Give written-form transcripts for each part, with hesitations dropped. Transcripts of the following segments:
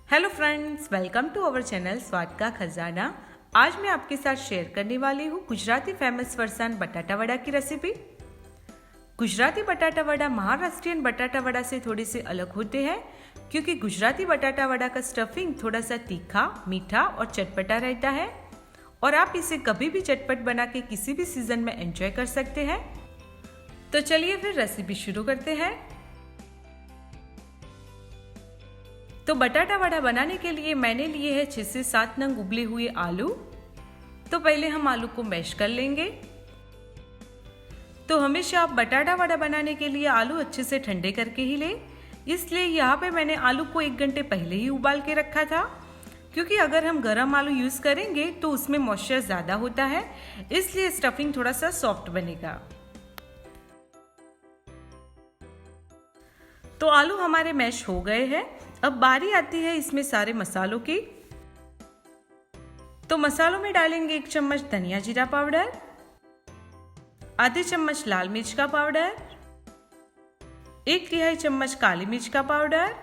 Hello friends, welcome to our channel स्वाद का खजाना। आज मैं आपके साथ शेयर करने वाली हूँ गुजराती फेमस फरसान बटाटा वड़ा की रेसिपी। गुजराती बटाटा वड़ा महाराष्ट्रियन बटाटा वड़ा से थोड़े से अलग होते हैं क्योंकि गुजराती बटाटा वड़ा का स्टफिंग थोड़ा सा तीखा, मीठा और चटपटा रहता है और आप इसे कभी भी चटपट बना के किसी भी सीजन में एंजॉय कर सकते हैं। तो चलिए फिर रेसिपी शुरू करते हैं। तो बटाटा वड़ा बनाने के लिए मैंने लिए हैं 6 से 7 नंग उबले हुए आलू। तो पहले हम आलू को मैश कर लेंगे। तो हमेशा आप बटाटा वड़ा बनाने के लिए आलू अच्छे से ठंडे करके ही लें, इसलिए यहाँ पे मैंने आलू को 1 घंटे पहले ही उबाल के रखा था क्योंकि अगर हम गरम आलू यूज़ करेंगे तो उसमें मॉइस्चर ज़्यादा होता है, इसलिए स्टफिंग थोड़ा सा सॉफ्ट बनेगा। तो आलू हमारे मैश हो गए हैं। अब बारी आती है इसमें सारे मसालों की। तो मसालों में डालेंगे 1 चम्मच धनिया जीरा पाउडर, आधे चम्मच लाल मिर्च का पाउडर, 1/3 चम्मच काली मिर्च का पाउडर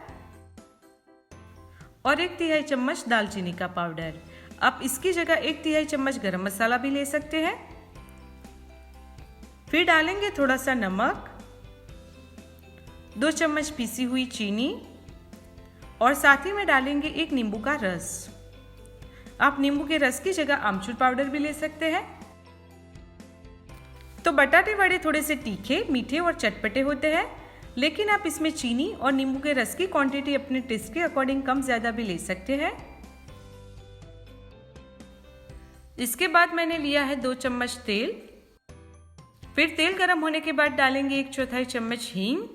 और 1/3 चम्मच दालचीनी का पाउडर। आप इसकी जगह 1/3 चम्मच गरम मसाला भी ले सकते हैं। फिर डालेंगे थोड़ा सा नमक, 2 चम्मच पीसी हुई चीनी और साथ ही में डालेंगे 1 नींबू का रस। आप नींबू के रस की जगह आमचूर पाउडर भी ले सकते हैं। तो बटाटे वड़े थोड़े से तीखे, मीठे और चटपटे होते हैं, लेकिन आप इसमें चीनी और नींबू के रस की क्वांटिटी अपने टेस्ट के अकॉर्डिंग कम ज़्यादा भी ले सकते हैं। इसके बाद मैंने लिया है 2 चम्मच तेल। फिर तेल गर्म होने के बाद डालेंगे 1/4 चम्मच हींग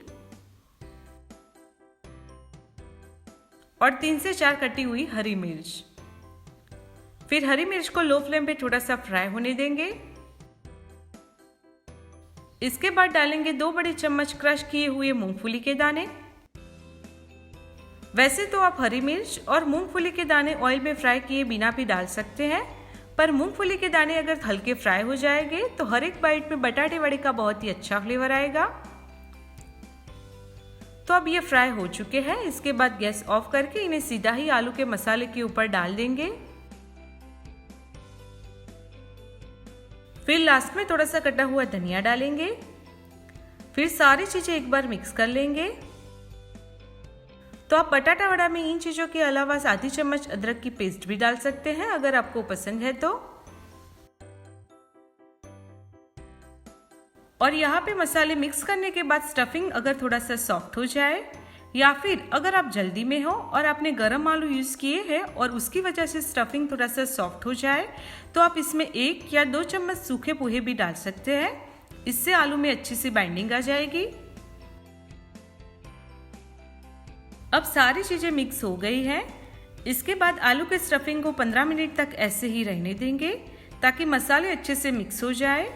और 3 से 4 कटी हुई हरी मिर्च। फिर हरी मिर्च को लो फ्लेम पे थोड़ा सा फ्राई होने देंगे। इसके बाद डालेंगे 2 बड़े चम्मच क्रश किए हुए मूंगफली के दाने। वैसे तो आप हरी मिर्च और मूंगफली के दाने ऑयल में फ्राई किए बिना भी डाल सकते हैं, पर मूंगफली के दाने अगर हल्के फ्राई हो जाएंगे तो हर एक बाइट में बटाटे वड़े का बहुत ही अच्छा फ्लेवर आएगा। तो अब ये फ्राई हो चुके हैं। इसके बाद गैस ऑफ करके इन्हें सीधा ही आलू के मसाले के ऊपर डाल देंगे। फिर लास्ट में थोड़ा सा कटा हुआ धनिया डालेंगे। फिर सारी चीजें एक बार मिक्स कर लेंगे। तो आप बटाटा वड़ा में इन चीजों के अलावा आधी चम्मच अदरक की पेस्ट भी डाल सकते हैं अगर आपको पसंद है तो। और यहाँ पे मसाले मिक्स करने के बाद स्टफिंग अगर थोड़ा सा सॉफ्ट हो जाए या फिर अगर आप जल्दी में हो और आपने गरम आलू यूज़ किए हैं और उसकी वजह से स्टफिंग थोड़ा सा सॉफ्ट हो जाए तो आप इसमें 1 या 2 चम्मच सूखे पोहे भी डाल सकते हैं। इससे आलू में अच्छी सी बाइंडिंग आ जाएगी। अब सारी चीज़ें मिक्स हो गई हैं। इसके बाद आलू के स्टफिंग को 15 मिनट तक ऐसे ही रहने देंगे ताकि मसाले अच्छे से मिक्स हो जाए।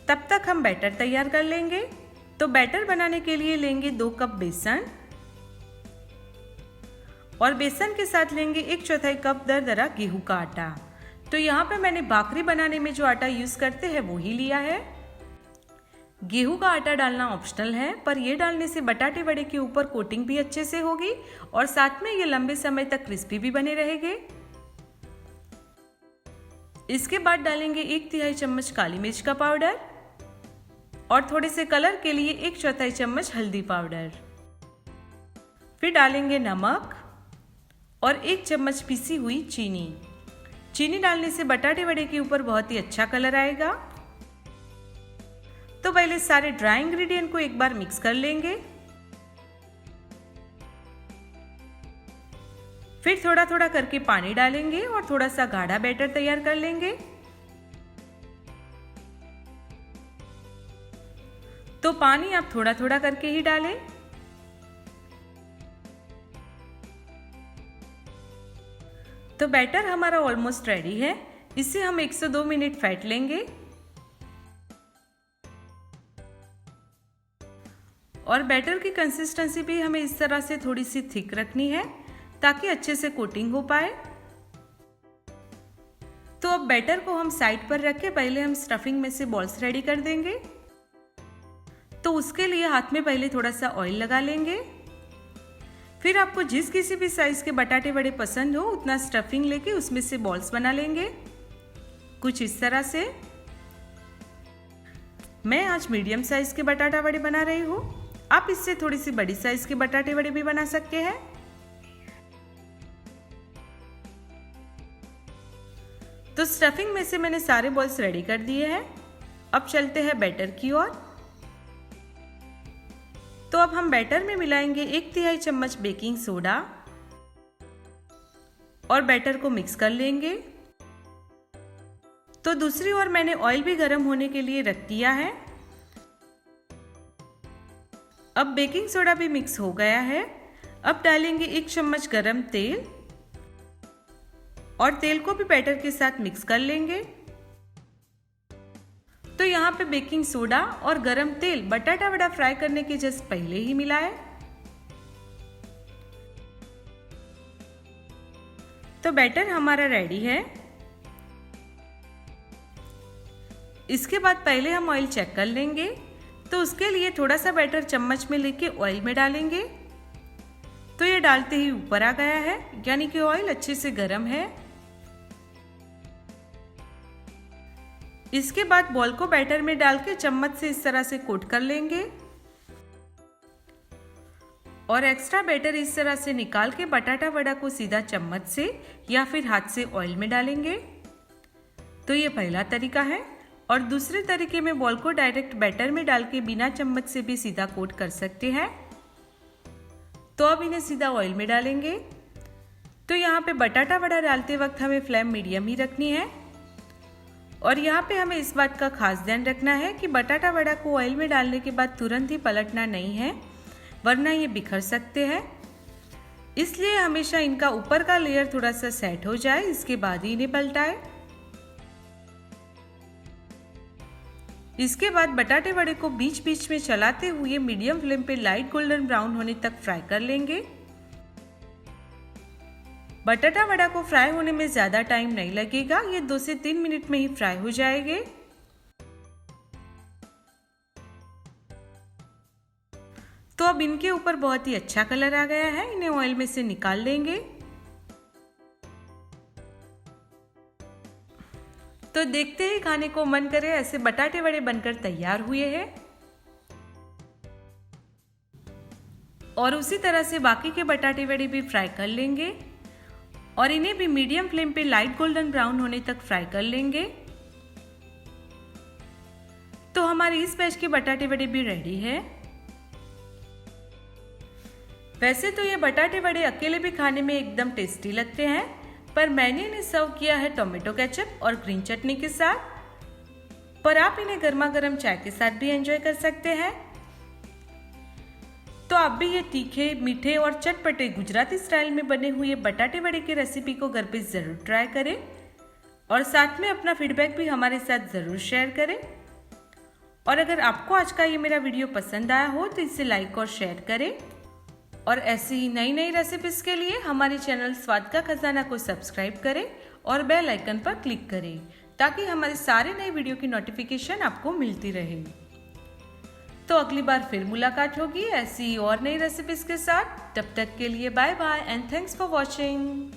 तब तक हम बैटर तैयार कर लेंगे। तो बैटर बनाने के लिए लेंगे 2 कप बेसन और बेसन के साथ लेंगे 1/4 कप दरदरा गेहूं का आटा। तो यहाँ पे मैंने भाकरी बनाने में जो आटा यूज करते हैं वो ही लिया है। गेहूं का आटा डालना ऑप्शनल है, पर ये डालने से बटाटे वड़े के ऊपर कोटिंग भी अच्छे से होगी और साथ में ये लंबे समय तक क्रिस्पी भी बने रहेंगे। इसके बाद डालेंगे 1/3 चम्मच काली मिर्च का पाउडर और थोड़े से कलर के लिए 1/4 चम्मच हल्दी पाउडर। फिर डालेंगे नमक और 1 चम्मच पीसी हुई चीनी। चीनी डालने से बटाटे वड़े के ऊपर बहुत ही अच्छा कलर आएगा। तो पहले सारे ड्राई इंग्रेडिएंट को एक बार मिक्स कर लेंगे। फिर थोड़ा थोड़ा करके पानी डालेंगे और थोड़ा सा गाढ़ा बैटर तैयार कर लेंगे। तो पानी आप थोड़ा थोड़ा करके ही डालें। तो बैटर हमारा ऑलमोस्ट रेडी है। इसे हम 1 से 2 मिनट फेंट लेंगे और बैटर की कंसिस्टेंसी भी हमें इस तरह से थोड़ी सी थिक रखनी है ताकि अच्छे से कोटिंग हो पाए। तो अब बैटर को हम साइड पर रख के पहले हम स्टफिंग में से बॉल्स रेडी कर देंगे। तो उसके लिए हाथ में पहले थोड़ा सा ऑयल लगा लेंगे। फिर आपको जिस किसी भी साइज के बटाटे वड़े पसंद हो उतना स्टफिंग लेके उसमें से बॉल्स बना लेंगे, कुछ इस तरह से। मैं आज मीडियम साइज के बटाटा वड़े बना रही हूँ, आप इससे थोड़ी सी बड़ी साइज के बटाटे वड़े भी बना सकते हैं। तो स्टफिंग में से मैंने सारे बॉल्स रेडी कर दिए हैं। अब चलते हैं बैटर की ओर। तो अब हम बैटर में मिलाएंगे 1/3 चम्मच बेकिंग सोडा और बैटर को मिक्स कर लेंगे। तो दूसरी ओर मैंने ऑयल भी गर्म होने के लिए रख दिया है। अब बेकिंग सोडा भी मिक्स हो गया है। अब डालेंगे 1 चम्मच गरम तेल और तेल को भी बैटर के साथ मिक्स कर लेंगे। तो यहाँ पे बेकिंग सोडा और गरम तेल बटाटा वड़ा फ्राई करने के जस्ट पहले ही मिला है। तो बैटर हमारा रेडी है। इसके बाद पहले हम ऑयल चेक कर लेंगे। तो उसके लिए थोड़ा सा बैटर चम्मच में लेके ऑयल में डालेंगे। तो ये डालते ही ऊपर आ गया है, यानी कि ऑयल अच्छे से गर्म है। इसके बाद बॉल को बैटर में डाल के चम्मच से इस तरह से कोट कर लेंगे और एक्स्ट्रा बैटर इस तरह से निकाल के बटाटा वड़ा को सीधा चम्मच से या फिर हाथ से ऑयल में डालेंगे। तो ये पहला तरीका है। और दूसरे तरीके में बॉल को डायरेक्ट बैटर में डाल के बिना चम्मच से भी सीधा कोट कर सकते हैं। तो अब इन्हें सीधा ऑयल में डालेंगे। तो यहाँ पे बटाटा वड़ा डालते वक्त हमें फ्लेम मीडियम ही रखनी है और यहाँ पे हमें इस बात का खास ध्यान रखना है कि बटाटा वड़ा को ऑयल में डालने के बाद तुरंत ही पलटना नहीं है, वरना ये बिखर सकते हैं। इसलिए हमेशा इनका ऊपर का लेयर थोड़ा सा सेट हो जाए, इसके बाद ही इन्हें पलटाएं। इसके बाद बटाटे वड़े को बीच बीच में चलाते हुए मीडियम फ्लेम पे लाइट गोल्डन ब्राउन होने तक फ्राई कर लेंगे। बटाटा वड़ा को फ्राई होने में ज़्यादा टाइम नहीं लगेगा, ये 2 से 3 मिनट में ही फ्राई हो जाएंगे। तो अब इनके ऊपर बहुत ही अच्छा कलर आ गया है, इन्हें ऑयल में से निकाल लेंगे। तो देखते ही खाने को मन करे ऐसे बटाटे वड़े बनकर तैयार हुए हैं। और उसी तरह से बाकी के बटाटे वड़े भी फ्राई कर लेंगे और इन्हें भी मीडियम फ्लेम पे लाइट गोल्डन ब्राउन होने तक फ्राई कर लेंगे। तो हमारे इस बैच के बटाटे वड़े भी रेडी है। वैसे तो ये बटाटे वड़े अकेले भी खाने में एकदम टेस्टी लगते हैं, पर मैंने इन्हें सर्व किया है टोमेटो केचप और ग्रीन चटनी के साथ। पर आप इन्हें गर्मा गर्म चाय के साथ भी एंजॉय कर सकते हैं। तो आप भी ये तीखे, मीठे और चटपटे गुजराती स्टाइल में बने हुए बटाटे वड़े की रेसिपी को घर पे ज़रूर ट्राई करें और साथ में अपना फीडबैक भी हमारे साथ ज़रूर शेयर करें। और अगर आपको आज का ये मेरा वीडियो पसंद आया हो तो इसे लाइक और शेयर करें और ऐसी ही नई नई रेसिपीज़ के लिए हमारे चैनल स्वाद का खजाना को सब्सक्राइब करें और बेल आइकन पर क्लिक करें ताकि हमारे सारे नए वीडियो की नोटिफिकेशन आपको मिलती रहे। तो अगली बार फिर मुलाकात होगी ऐसी और नई रेसिपीज के साथ। तब तक के लिए bye bye and thanks for watching.